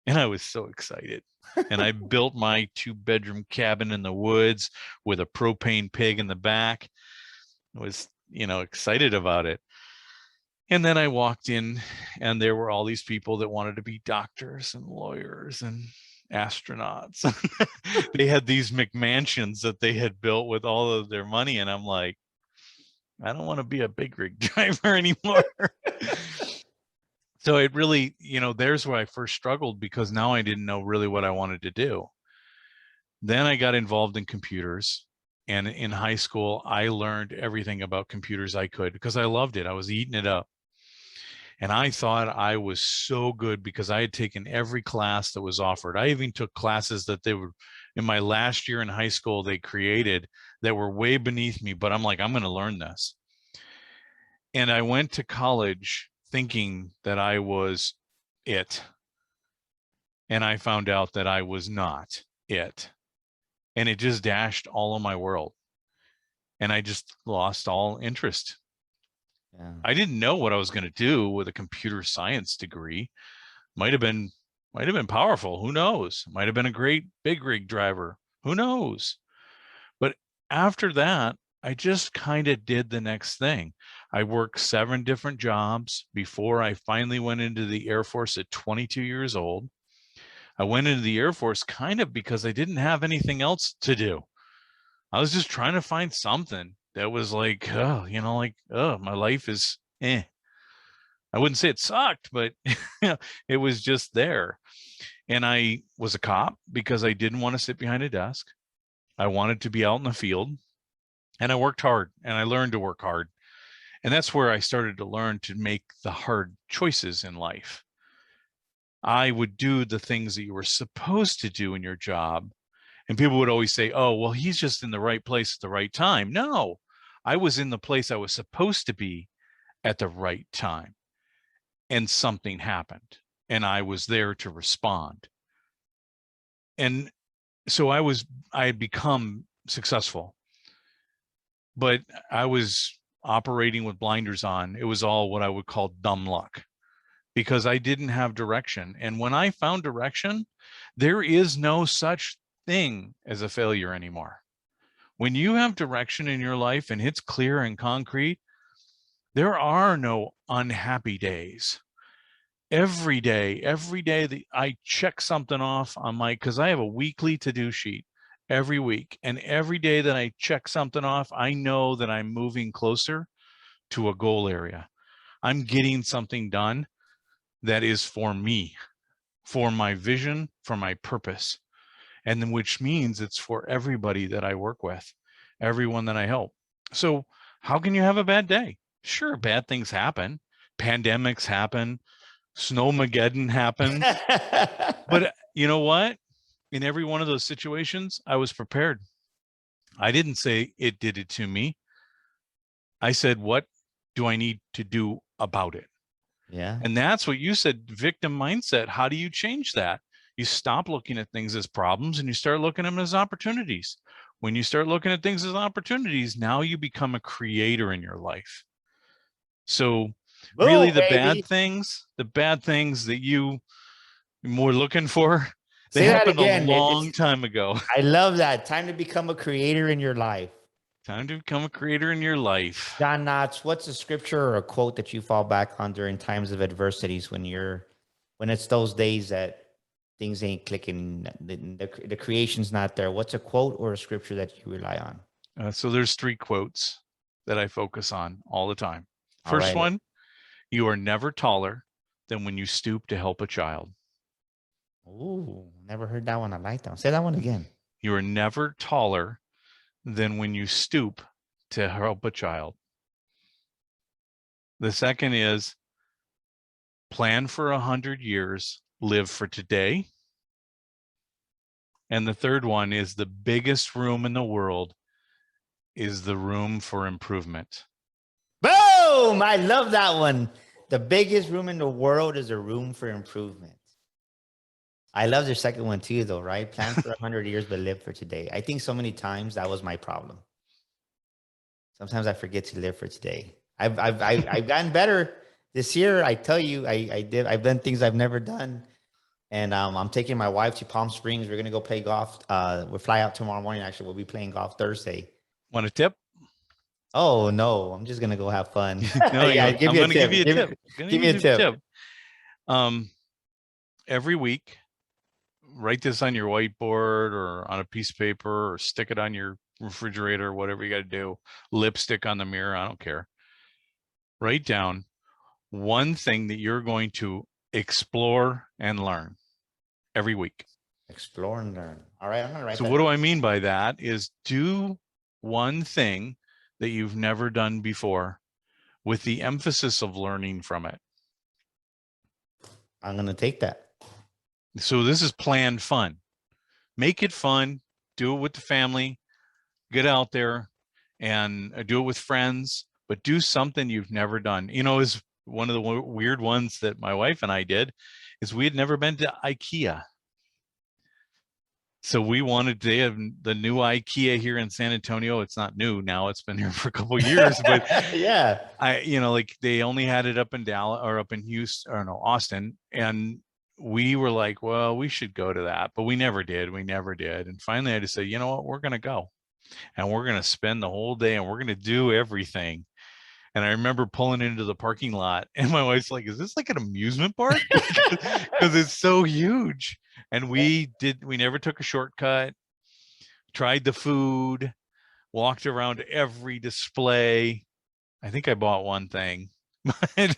S2: And I was so excited. And I built my 2-bedroom cabin in the woods with a propane pig in the back. I was, excited about it. And then I walked in and there were all these people that wanted to be doctors and lawyers and astronauts. They had these McMansions that they had built with all of their money. And I'm like, I don't want to be a big rig driver anymore. So it really, there's where I first struggled, because now I didn't know really what I wanted to do. Then I got involved in computers. And in high school, I learned everything about computers I could because I loved it. I was eating it up. And I thought I was so good because I had taken every class that was offered. I even took classes that they were in my last year in high school, they created, that were way beneath me, but I'm like, I'm going to learn this. And I went to college thinking that I was it. And I found out that I was not it. And it just dashed all of my world. And I just lost all interest.
S1: Yeah.
S2: I didn't know what I was going to do with a computer science degree. Might have been powerful. Who knows? Might have been a great big rig driver. Who knows? But after that, I just kind of did the next thing. I worked 7 different jobs before I finally went into the Air Force at 22 years old. I went into the Air Force kind of because I didn't have anything else to do. I was just trying to find something that was like, my life is I wouldn't say it sucked, but it was just there. And I was a cop because I didn't want to sit behind a desk. I wanted to be out in the field, and I worked hard, and I learned to work hard. And that's where I started to learn to make the hard choices in life. I would do the things that you were supposed to do in your job. And people would always say, oh, well, he's just in the right place at the right time. No, I was in the place I was supposed to be at the right time. And something happened, and I was there to respond. And so I had become successful, but I was operating with blinders on. It was all what I would call dumb luck, because I didn't have direction. And when I found direction, there is no such thing as a failure anymore. When you have direction in your life and it's clear and concrete, there are no unhappy days. Every day that I check something off on because I have a weekly to-do sheet every week. And every day that I check something off, I know that I'm moving closer to a goal area. I'm getting something done that is for me, for my vision, for my purpose. And then, which means it's for everybody that I work with, everyone that I help. So how can you have a bad day? Sure, bad things happen. Pandemics happen. Snowmageddon happens. But you know what? In every one of those situations, I was prepared. I didn't say it did it to me. I said, what do I need to do about it?
S1: Yeah.
S2: And that's what you said, victim mindset. How do you change that? You stop looking at things as problems and you start looking at them as opportunities. When you start looking at things as opportunities, now you become a creator in your life. So really
S1: Boom, baby.
S2: the bad things that you were looking for, they
S1: Say that
S2: happened a
S1: again.
S2: long time ago.
S1: I love that. Time to become a creator in your life.
S2: Time to become a creator in your life.
S1: John Knotts, what's a scripture or a quote that you fall back on during times of adversities when it's those days that things ain't clicking, the creation's not there? What's a quote or a scripture that you rely on?
S2: So there's 3 quotes that I focus on all the time.
S1: All
S2: First
S1: right.
S2: one, You are never taller than when you stoop to help a child.
S1: Ooh, never heard that one. I like that one. Say that one again.
S2: You are never taller than when you stoop to help a child. The second is plan for 100 years, live for today. And the third one is the biggest room in the world is the room for improvement.
S1: Boom! I love that one. The biggest room in the world is a room for improvement. I love the second one too, though, right? Plan for 100 years, but live for today. I think so many times that was my problem. Sometimes I forget to live for today. I've gotten better this year. I tell you, I've done things I've never done. And I'm taking my wife to Palm Springs. We're gonna go play golf. We'll fly out tomorrow morning. Actually, we'll be playing golf Thursday.
S2: Want a tip?
S1: Oh no, I'm just gonna go have fun.
S2: No,
S1: yeah,
S2: I'm going to give you a tip.
S1: Give me a tip.
S2: Every week, write this on your whiteboard or on a piece of paper or stick it on your refrigerator, whatever you got to do. Lipstick on the mirror, I don't care. Write down one thing that you're going to explore and learn every week.
S1: Explore and learn. All right, I'm gonna write.
S2: So what do I mean by that is do one thing that you've never done before with the emphasis of learning from it.
S1: I'm gonna take that.
S2: So this is planned fun. Make it fun. Do it with the family. Get out there and do it with friends, but do something you've never done. You know, is one of the weird ones that my wife and I did is we had never been to IKEA. So we wanted to have the new IKEA here in San Antonio. It's not new now. It's been here for a couple of years, but
S1: yeah,
S2: like they only had it up in Dallas or up in Houston or no, Austin. And we were like, well, we should go to that, but we never did. And finally I just said, you know what, we're going to go and we're going to spend the whole day and we're going to do everything. And I remember pulling into the parking lot and my wife's like, is this like an amusement park? Because it's so huge. And we never took a shortcut, tried the food, walked around every display. I think I bought one thing. I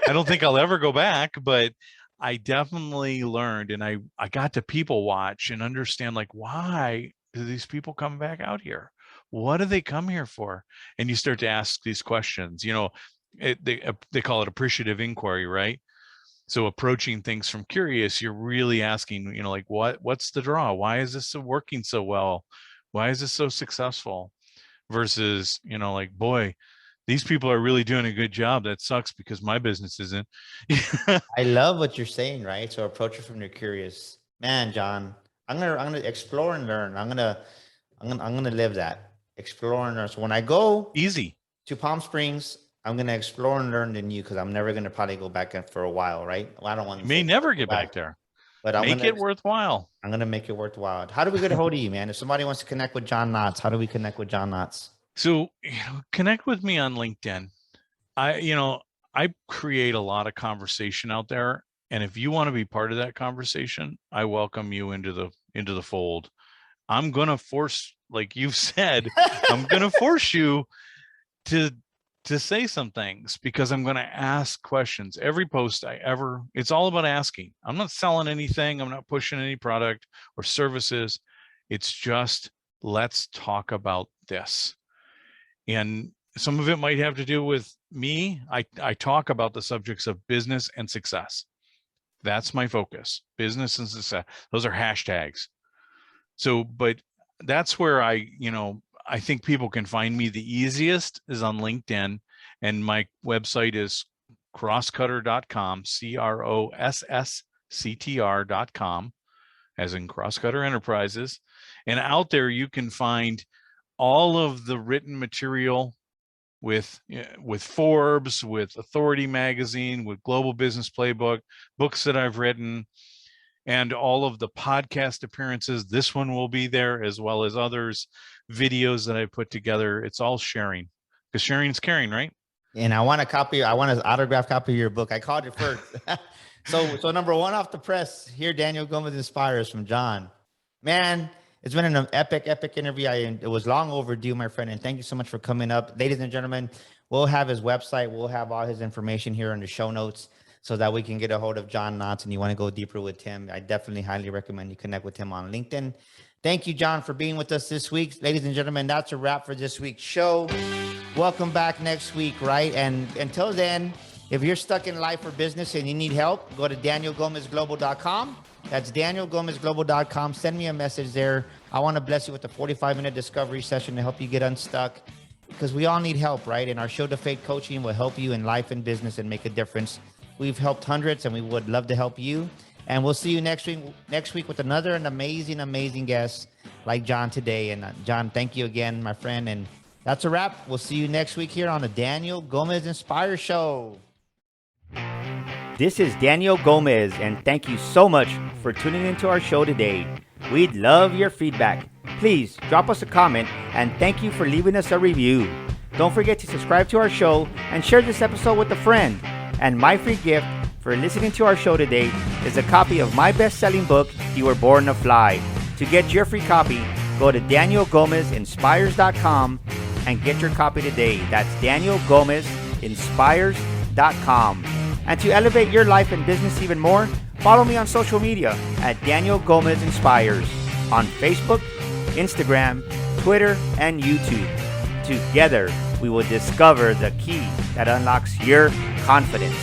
S2: don't think I'll ever go back, but I definitely learned and I got to people watch and understand like, why do these people come back out here? What do they come here for? And you start to ask these questions, you know, they call it appreciative inquiry, right? So approaching things from curious, you're really asking, you know, like what's the draw? Why is this working so well? Why is this so successful? Versus, you know, like, boy, these people are really doing a good job. That sucks because my business isn't.
S1: I love what you're saying, right? So approach it from your curious. Man, John, I'm gonna explore and learn. I'm gonna live that. Explore and learn. So when I go
S2: Easy
S1: to Palm Springs, I'm gonna explore and learn the new because I'm never gonna probably go back in for a while, right? Well, I don't want to.
S2: You may never get back there,
S1: but
S2: make it worthwhile.
S1: I'm gonna make it worthwhile. How do we get a hold of you, man? If somebody wants to connect with John Knotts, how do we connect with John Knotts?
S2: So, you know, connect with me on LinkedIn. I create a lot of conversation out there, and if you want to be part of that conversation, I welcome you into the fold. I'm gonna force, like you've said, I'm gonna force you to say some things because I'm going to ask questions. Every post it's all about asking. I'm not selling anything. I'm not pushing any product or services. It's just, let's talk about this. And some of it might have to do with me. I talk about the subjects of business and success. That's my focus, business and success. Those are hashtags. So, but that's where I think people can find me the easiest is on LinkedIn, and my website is crosscutter.com, CROSSCTR.com, as in Crosscutter Enterprises. And out there you can find all of the written material with Forbes, with Authority Magazine, with Global Business Playbook, books that I've written, and all of the podcast appearances. This one will be there, as well as others, videos that I put together. It's all sharing, because sharing is caring, right?
S1: And I want an autographed copy of your book. I called it first. So number one off the press here, Daniel Gomez Inspires from John. Man, it's been an epic interview. It was long overdue, my friend. And thank you so much for coming up. Ladies and gentlemen, We'll have his website. We'll have all his information here in the show notes so that we can get a hold of John Knotts and you want to go deeper with him. I definitely highly recommend you connect with him on LinkedIn. Thank you, John, for being with us this week. Ladies and gentlemen, that's a wrap for this week's show. Welcome back next week, right? And until then, if you're stuck in life or business and you need help, go to danielgomezglobal.com. That's danielgomezglobal.com. Send me a message there. I want to bless you with a 45-minute discovery session to help you get unstuck, because we all need help, right? And our Show to Fake coaching will help you in life and business and make a difference. We've helped hundreds and we would love to help you. And we'll see you next week with another amazing guest like John today. And John, thank you again, my friend. And that's a wrap. We'll see you next week here on the Daniel Gomez Inspire Show. This is Daniel Gomez, and thank you so much for tuning into our show today. We'd love your feedback. Please drop us a comment, and thank you for leaving us a review. Don't forget to subscribe to our show and share this episode with a friend. And my free gift for listening to our show today is a copy of my best-selling book, You Were Born to Fly. To get your free copy, go to danielgomezinspires.com and get your copy today. That's danielgomezinspires.com. And to elevate your life and business even more, follow me on social media at Daniel Gomez Inspires on Facebook, Instagram, Twitter, and YouTube. Together, we will discover the key that unlocks your confidence.